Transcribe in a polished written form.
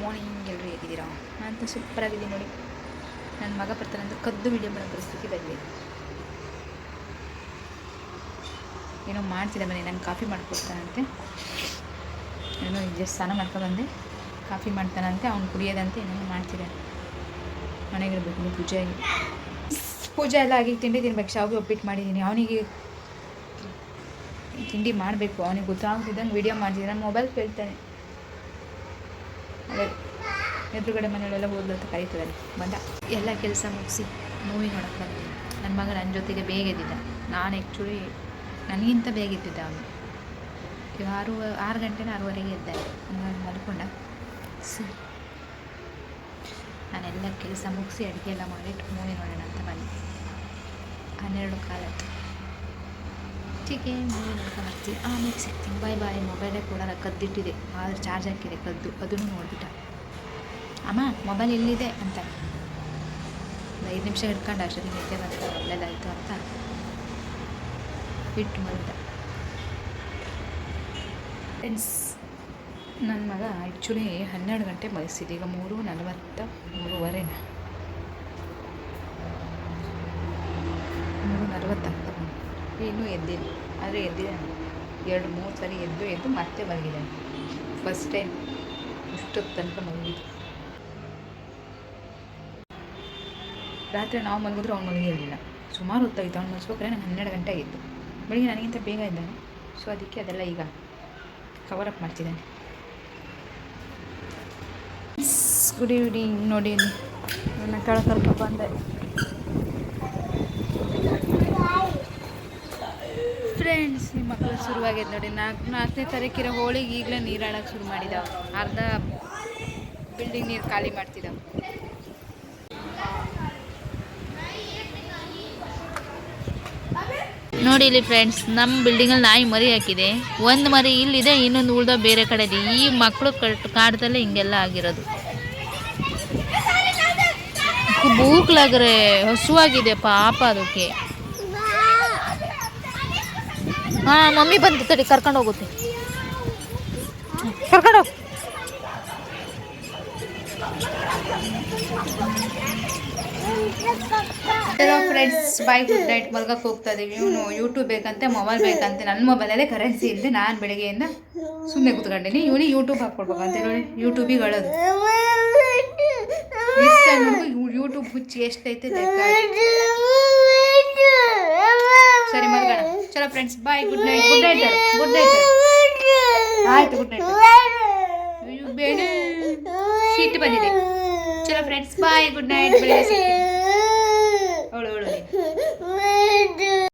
Morning ಎಲ್ಲರೂ ಹೇಗಿದ್ದೀರಾ? ನಾನಂತೂ ಸೂಪರಾಗಿದ್ದೀನಿ ನೋಡಿ. ನನ್ನ ಮಗ ಬರ್ತಾನಂತ ಕದ್ದು ವೀಡಿಯೋ ಮಾಡೋ ಪರಿಸ್ಥಿತಿ ಬರಲಿ. ಏನೋ ಮಾಡ್ತಿದ್ದೆ ಬನ್ನಿ, ನಾನು ಕಾಫಿ ಮಾಡಿಕೊಡ್ತಾನಂತೆ. ಏನೋ ಜಸ್ಟ್ ಸ್ನಾನ ಮಾಡ್ಕೊಬಂದೆ, ಕಾಫಿ ಮಾಡ್ತಾನಂತೆ, ಅವ್ನು ಕುಡಿಯೋದಂತೆ ಏನೇನೋ ಮಾಡ್ತಿದ್ದಾನೆ. ಮನೆಗಿರ್ಬೇಕು ಪೂಜೆ ಎಲ್ಲ ಆಗಿ ತಿಂಡಿ ತಿನ್ಬೇಕು. ಶಾವಿಗೆ ಒಪ್ಪಿಟ್ಟು ಮಾಡಿದ್ದೀನಿ. ಅವನಿಗೆ ತಿಂಡಿ ಮಾಡಬೇಕು. ಅವನಿಗೆ ಗೊತ್ತಾಗ್ತಿದ್ದಂಗೆ ವೀಡಿಯೋ ಮಾಡ್ತಿದ್ದೆ. ನಾನು ಮೊಬೈಲ್ ಕೇಳ್ತಾನೆ. ಅದೇ ಎದುರುಗಡೆ ಮನೆಯಲ್ಲೆಲ್ಲ ಓದ್ಲು ಅಂತ ಕರೀತದಲ್ಲಿ ಬಂದ. ಎಲ್ಲ ಕೆಲಸ ಮುಗಿಸಿ ಮೂವಿ ನೋಡೋಕ್ಕೆ ಬಂದಿದ್ದೀನಿ. ನನ್ನ ಮಗ ನನ್ನ ಜೊತೆಗೆ ಬೇಗ ಎದ್ದಿದ್ದ. ನಾನು ಆ್ಯಕ್ಚುಲಿ ನನಗಿಂತ ಬೇಗ ಎದ್ದಿದ್ದ. ಅವನು 6 ಗಂಟೆನ 6:30ಗೆ ಎದ್ದ. ಹಂಗಾಗಿ ಮಲ್ಕೊಂಡ. ನಾನೆಲ್ಲ ಕೆಲಸ ಮುಗಿಸಿ ಅಡುಗೆ ಎಲ್ಲ ಮಾಡಿಟ್ಟು ಮೂವಿ ನೋಡೋಣ ಅಂತ ಬಂದೆ. 12:15 ಟೀಕೆ ಮೂವಿ ನೋಡ್ಕೊಂಡು ಬರ್ತೀವಿ. ಆಮೇಲೆ ಸಿಗ್ತೀನಿ. ಬಾಯ್ ಬಾಯ್. ಮೊಬೈಲೇ ಕೂಡ ಕದ್ದಿಟ್ಟಿದೆ, ಆದರೆ ಚಾರ್ಜ್ ಹಾಕಿದೆ ಕದ್ದು. ಅದನ್ನು ನೋಡ್ಬಿಟ್ಟ. ಅಮ್ಮ ಮೊಬೈಲ್ ಎಲ್ಲಿದೆ ಅಂತ 5 ನಿಮಿಷ ಹಿಡ್ಕೊಂಡು ಅಷ್ಟೊತ್ತಿಗೆ ನಿದ್ದೆ ಬಂತ. ಒಳ್ಳೇದಾಯಿತು ಅಂತ ಬಿಟ್ಟು ಮಲ್ದ. ಫ್ರೆಂಡ್ಸ್, ನನ್ನ ಮಗ ಆ್ಯಕ್ಚುಲಿ 12 ಗಂಟೆ ಮಲಗಿಸಿದ್ದು. ಈಗ 3:40 3:15 ಆಗ್ತದೆ. ಇನ್ನೂ ಎದ್ದಿಲ್ಲ, ಆದರೆ ಎದ್ದಿದ್ದಾನೆ. 2-3 ಸರಿ ಎದ್ದು ಮತ್ತೆ ಮಲಗಿದ್ದಾನೆ. ಫಸ್ಟ್ ಟೈಮ್ ಇಷ್ಟೊತ್ತು ತನಕ ಮಲಗಿದ್ದು. ರಾತ್ರಿ ನಾವು ಮಲಗಿದ್ರು ಅವ್ನು ಮಲಗಿರಲಿಲ್ಲ. ಸುಮಾರು ಹೊತ್ತಾಗಿತ್ತು ಅವ್ನು ಮಲಗಿಸ್ಬೇಕಾದ್ರೆ. ನಾನು 12 ಗಂಟೆ ಆಗಿತ್ತು. ಬೆಳಿಗ್ಗೆ ನನಗಿಂತ ಬೇಗ ಇದ್ದಾನೆ. ಸೊ ಅದಕ್ಕೆ ಅದೆಲ್ಲ ಈಗ ಕವರಪ್ ಮಾಡ್ತಿದ್ದಾನೆ. Good evening. ನೋಡಿ ನನ್ನ ಕರ್ಕೊಂಡು ಬಂದೆ. ಫ್ರೆಂಡ್ಸ್, ನಿಮ್ಮ ಮಕ್ಕಳು ಶುರುವಾಗಿದೆ ನೋಡಿ. 4ನೇ ತಾರೀಕಿರೋ ಹೋಳಿಗೆ ಈಗಲೇ ನೀರಾಡೋಕ್ಕೆ ಶುರು ಮಾಡಿದ್ದಾವೆ. ಅರ್ಧ ಬಿಲ್ಡಿಂಗ್ ನೀರು ಖಾಲಿ ಮಾಡ್ತಿದ್ದಾವೆ. ನೋಡಿ ಇಲ್ಲಿ ಫ್ರೆಂಡ್ಸ್, ನಮ್ಮ ಬಿಲ್ಡಿಂಗಲ್ಲಿ ನಾಯಿ ಮರಿ ಹಾಕಿದೆ. ಒಂದು ಮರಿ ಇಲ್ಲಿದೆ, ಇನ್ನೊಂದು ಉಳ್ದ ಬೇರೆ ಕಡೆ ಇದೆ. ಈ ಮಕ್ಕಳು ಕಾಡ್ದಲ್ಲೇ ಹಿಂಗೆಲ್ಲ ಆಗಿರೋದು. ಬೂಕ್ಲಾಗ್ರೆ ಹಸುವಾಗಿದೆ ಪಾಪ ಅದಕ್ಕೆ. ಹಾಂ, ಮಮ್ಮಿ ಬಂದು ತಡಿ, ಕರ್ಕೊಂಡು ಹೋಗುತ್ತೆ. ಕರ್ಕೊಂಡು ಹೋಗಿ. Hello friends, bye, good night. ಮಲ್ಗಕ್ಕೆ ಹೋಗ್ತಾ ಇದ್ದೀವಿ. ಇವನು ಯೂಟ್ಯೂಬ್ ಬೇಕಂತೆ, ಮೊಬೈಲ್ ಬೇಕಂತೆ. ನನ್ನ ಮೊಬೈಲಲ್ಲೇ ಕರೆನ್ಸಿ ಇಲ್ಲದೆ ನಾನು ಬೆಳಗ್ಗೆಯಿಂದ ಸುಮ್ಮನೆ ಕೂತ್ಕೊಂಡಿನಿ. ಇವನಿಗೆ ಯೂಟ್ಯೂಬ್ ಹಾಕ್ಕೊಡ್ಬೇಕಂತೆ. ನೋಡಿ, ಯೂಟ್ಯೂಬಿಗೆ ಅಳೋದು. ಯೂಟ್ಯೂಬ್ ಹುಚ್ಚಿ ಎಷ್ಟೈತೆ ಲೆಕ್ಕ. ಸರಿ ಮಲ್ಗೋಣ. ಚಲೋ friends, bye, good night. Good night good night. ಆಯ್ತು, ಗುಡ್ ನೈಟ್. ಬೇಡ, ಶೀಟ್ ಬಂದಿದೆ. ಚಲೋ ಫ್ರೆಂಡ್ಸ್, ಬಾಯ್, ಗುಡ್ ನೈಟ್. ಬೆಳಗ್ಗೆ ಸಿಗ್ತೀನಿ.